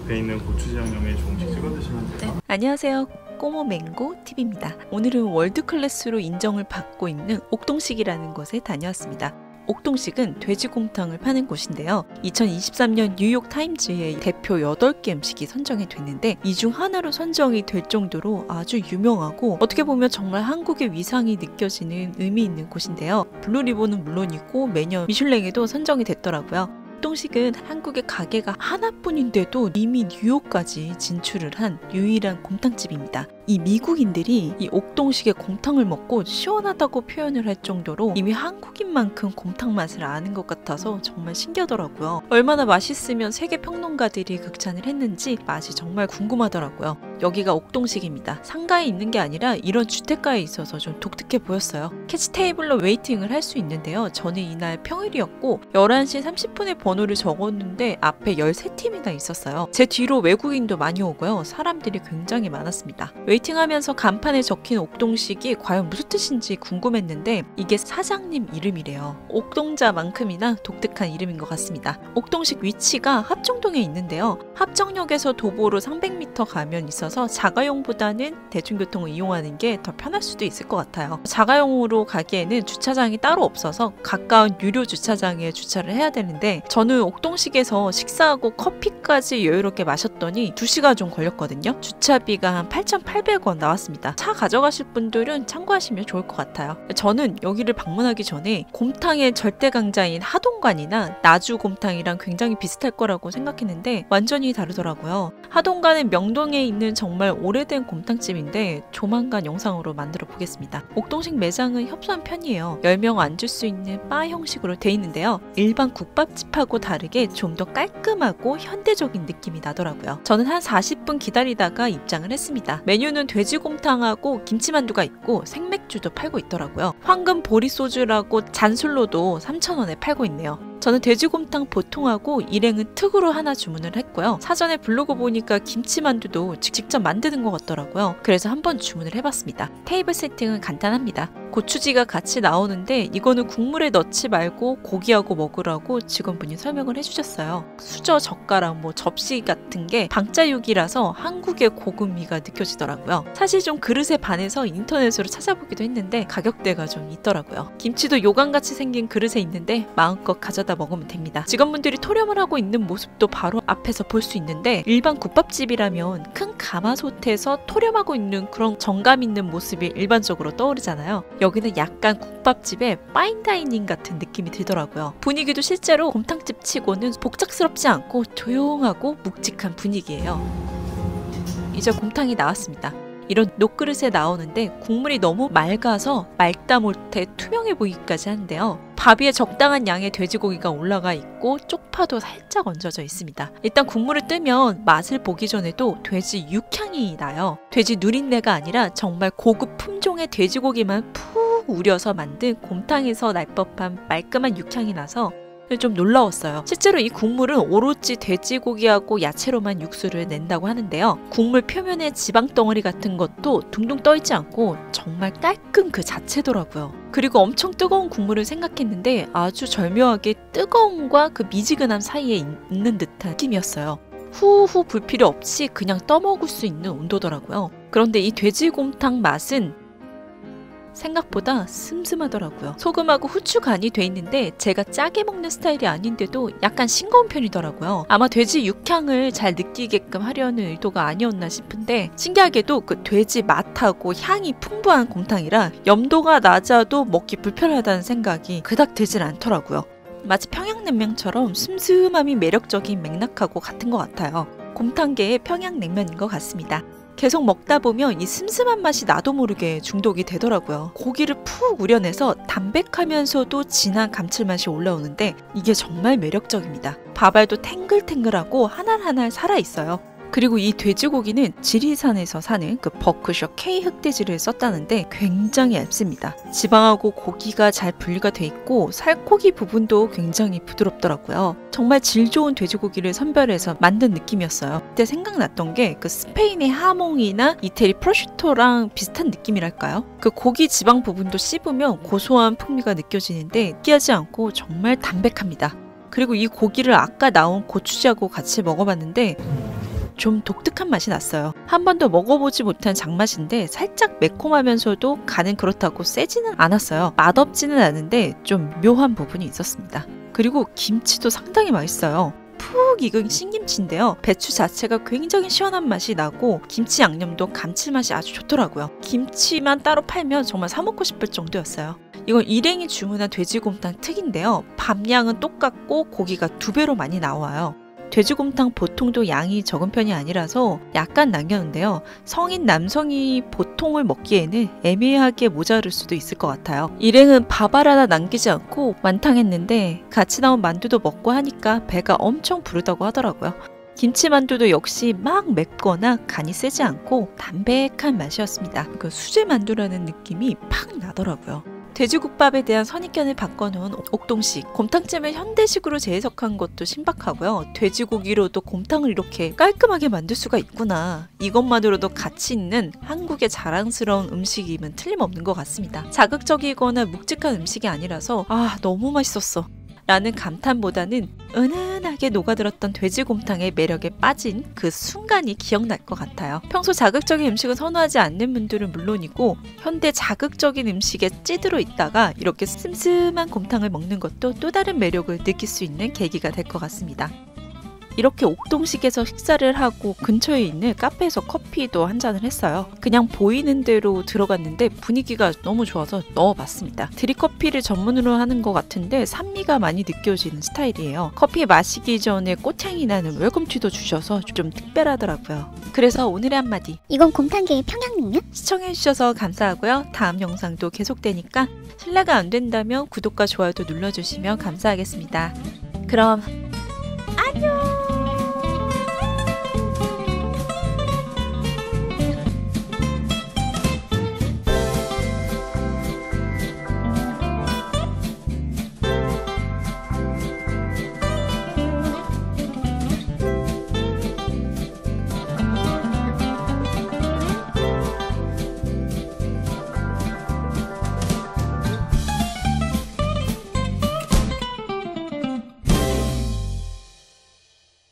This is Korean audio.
옆에 있는 고추장 양념에 조금씩 찍어 드시면 돼요. 네. 안녕하세요. 꼬모맹고 TV입니다. 오늘은 월드클래스로 인정을 받고 있는 옥동식이라는 곳에 다녀왔습니다. 옥동식은 돼지곰탕을 파는 곳인데요. 2023년 뉴욕타임즈의 대표 8개 음식이 선정이 됐는데 이 중 하나로 선정이 될 정도로 아주 유명하고 어떻게 보면 정말 한국의 위상이 느껴지는 의미 있는 곳인데요. 블루리본은 물론이고 매년 미슐랭에도 선정이 됐더라고요. 옥동식은 한국의 가게가 하나뿐인데도 이미 뉴욕까지 진출을 한 유일한 곰탕집입니다. 이 미국인들이 이 옥동식의 곰탕을 먹고 시원하다고 표현을 할 정도로 이미 한국인만큼 곰탕 맛을 아는 것 같아서 정말 신기하더라고요. 얼마나 맛있으면 세계 평론가들이 극찬을 했는지 맛이 정말 궁금하더라고요. 여기가 옥동식입니다. 상가에 있는 게 아니라 이런 주택가에 있어서 좀 독특해 보였어요. 캐치 테이블로 웨이팅을 할 수 있는데요. 저는 이날 평일이었고 11시 30분에 번호를 적었는데 앞에 13팀이나 있었어요. 제 뒤로 외국인도 많이 오고요. 사람들이 굉장히 많았습니다. 웨이팅하면서 간판에 적힌 옥동식이 과연 무슨 뜻인지 궁금했는데 이게 사장님 이름이래요. 옥동자만큼이나 독특한 이름인 것 같습니다. 옥동식 위치가 합정동에 있는데요. 합정역에서 도보로 300m 가면 있어서 자가용보다는 대중교통을 이용하는 게 더 편할 수도 있을 것 같아요. 자가용으로 가기에는 주차장이 따로 없어서 가까운 유료 주차장에 주차를 해야 되는데 저는 옥동식에서 식사하고 커피까지 여유롭게 마셨더니 2시간 좀 걸렸거든요. 주차비가 한 8,800원 나왔습니다. 차 가져가실 분들은 참고하시면 좋을 것 같아요. 저는 여기를 방문하기 전에 곰탕의 절대 강자인 하동관이나 나주곰탕이랑 굉장히 비슷할 거라고 생각했는데 완전히 다르더라고요. 하동관은 명동에 있는 정말 오래된 곰탕집인데 조만간 영상으로 만들어 보겠습니다. 옥동식 매장은 협소한 편이에요. 10명 앉을 수 있는 바 형식으로 돼 있는데요. 일반 국밥집하고 다르게 좀 더 깔끔하고 현대적인 느낌이 나더라고요. 저는 한 40분 기다리다가 입장을 했습니다. 메뉴는 돼지곰탕하고 김치만두가 있고 생맥주도 팔고 있더라고요. 황금 보리소주라고 잔술로도 3,000원에 팔고 있네요. 저는 돼지곰탕 보통하고 일행은 특으로 하나 주문을 했고요. 사전에 블로그 보니까 김치만두도 직접 만드는 것 같더라고요. 그래서 한번 주문을 해봤습니다. 테이블 세팅은 간단합니다. 고추지가 같이 나오는데 이거는 국물에 넣지 말고 고기하고 먹으라고 직원분이 설명을 해주셨어요. 수저, 젓가락, 접시 같은 게 방자육이라서 한국의 고급미가 느껴지더라고요. 사실 좀 그릇에 반해서 인터넷으로 찾아보기도 했는데 가격대가 좀 있더라고요. 김치도 요강같이 생긴 그릇에 있는데 마음껏 가져다 먹으면 됩니다. 직원분들이 토렴을 하고 있는 모습도 바로 앞에서 볼 수 있는데 일반 국밥집이라면 큰 가마솥에서 토렴하고 있는 그런 정감 있는 모습이 일반적으로 떠오르잖아요. 여기는 약간 국밥집의 파인다이닝 같은 느낌이 들더라고요. 분위기도 실제로 곰탕집 치고는 복잡스럽지 않고 조용하고 묵직한 분위기예요. 이제 곰탕이 나왔습니다. 이런 녹그릇에 나오는데 국물이 너무 맑아서 맑다 못해 투명해 보이기까지 하는데요. 밥 위에 적당한 양의 돼지고기가 올라가 있고 쪽파도 살짝 얹어져 있습니다. 일단 국물을 뜨면 맛을 보기 전에도 돼지 육향이 나요. 돼지 누린내가 아니라 정말 고급 품종의 돼지고기만 푹 우려서 만든 곰탕에서 날 법한 말끔한 육향이 나서 좀 놀라웠어요. 실제로 이 국물은 오로지 돼지고기하고 야채로만 육수를 낸다고 하는데요. 국물 표면에 지방 덩어리 같은 것도 둥둥 떠있지 않고 정말 깔끔 그 자체더라고요. 그리고 엄청 뜨거운 국물을 생각했는데 아주 절묘하게 뜨거움과 그 미지근함 사이에 있는 듯한 느낌이었어요. 후후 불 필요 없이 그냥 떠먹을 수 있는 온도더라고요. 그런데 이 돼지곰탕 맛은 생각보다 슴슴하더라고요. 소금하고 후추 간이 돼 있는데 제가 짜게 먹는 스타일이 아닌데도 약간 싱거운 편이더라고요. 아마 돼지 육향을 잘 느끼게끔 하려는 의도가 아니었나 싶은데 신기하게도 그 돼지 맛하고 향이 풍부한 곰탕이라 염도가 낮아도 먹기 불편하다는 생각이 그닥 들진 않더라고요. 마치 평양냉면처럼 슴슴함이 매력적인 맥락하고 같은 것 같아요. 곰탕계의 평양냉면인 것 같습니다. 계속 먹다 보면 이 슴슴한 맛이 나도 모르게 중독이 되더라고요. 고기를 푹 우려내서 담백하면서도 진한 감칠맛이 올라오는데 이게 정말 매력적입니다. 밥알도 탱글탱글하고 하나하나 살아있어요. 그리고 이 돼지고기는 지리산에서 사는 그 버크셔 K 흑돼지를 썼다는데 굉장히 얇습니다. 지방하고 고기가 잘 분리가 돼 있고 살코기 부분도 굉장히 부드럽더라고요. 정말 질 좋은 돼지고기를 선별해서 만든 느낌이었어요. 그때 생각났던 게 그 스페인의 하몽이나 이태리 프로슈토랑 비슷한 느낌이랄까요? 그 고기 지방 부분도 씹으면 고소한 풍미가 느껴지는데 느끼하지 않고 정말 담백합니다. 그리고 이 고기를 아까 나온 고추장하고 같이 먹어봤는데 좀 독특한 맛이 났어요. 한 번도 먹어보지 못한 장맛인데 살짝 매콤하면서도 간은 그렇다고 세지는 않았어요. 맛없지는 않은데 좀 묘한 부분이 있었습니다. 그리고 김치도 상당히 맛있어요. 푹 익은 신김치인데요. 배추 자체가 굉장히 시원한 맛이 나고 김치 양념도 감칠맛이 아주 좋더라고요. 김치만 따로 팔면 정말 사 먹고 싶을 정도였어요. 이건 일행이 주문한 돼지곰탕 특인데요. 밥량은 똑같고 고기가 2배로 많이 나와요. 돼지곰탕 보통도 양이 적은 편이 아니라서 약간 남겼는데요. 성인 남성이 보통을 먹기에는 애매하게 모자랄 수도 있을 것 같아요. 일행은 밥 하나 남기지 않고 완탕했는데 같이 나온 만두도 먹고 하니까 배가 엄청 부르다고 하더라고요. 김치만두도 역시 막 맵거나 간이 세지 않고 담백한 맛이었습니다. 그 수제만두라는 느낌이 팍 나더라고요. 돼지국밥에 대한 선입견을 바꿔놓은 옥동식. 곰탕찜을 현대식으로 재해석한 것도 신박하고요. 돼지고기로도 곰탕을 이렇게 깔끔하게 만들 수가 있구나. 이것만으로도 가치 있는 한국의 자랑스러운 음식임은 틀림없는 것 같습니다. 자극적이거나 묵직한 음식이 아니라서 너무 맛있었어 라는 감탄보다는 은은하게 녹아들었던 돼지곰탕의 매력에 빠진 그 순간이 기억날 것 같아요. 평소 자극적인 음식을 선호하지 않는 분들은 물론이고 현대 자극적인 음식에 찌들어 있다가 이렇게 슴슴한 곰탕을 먹는 것도 또 다른 매력을 느낄 수 있는 계기가 될 것 같습니다. 이렇게 옥동식에서 식사를 하고 근처에 있는 카페에서 커피도 한 잔을 했어요. 그냥 보이는 대로 들어갔는데 분위기가 너무 좋아서 넣어봤습니다. 드립커피를 전문으로 하는 것 같은데 산미가 많이 느껴지는 스타일이에요. 커피 마시기 전에 꽃향이 나는 웰컴티도 주셔서 좀 특별하더라고요. 그래서 오늘의 한마디. 이건 곰탕계의 평양냉면? 시청해주셔서 감사하고요. 다음 영상도 계속되니까 실례가 안 된다면 구독과 좋아요도 눌러주시면 감사하겠습니다. 그럼 안녕!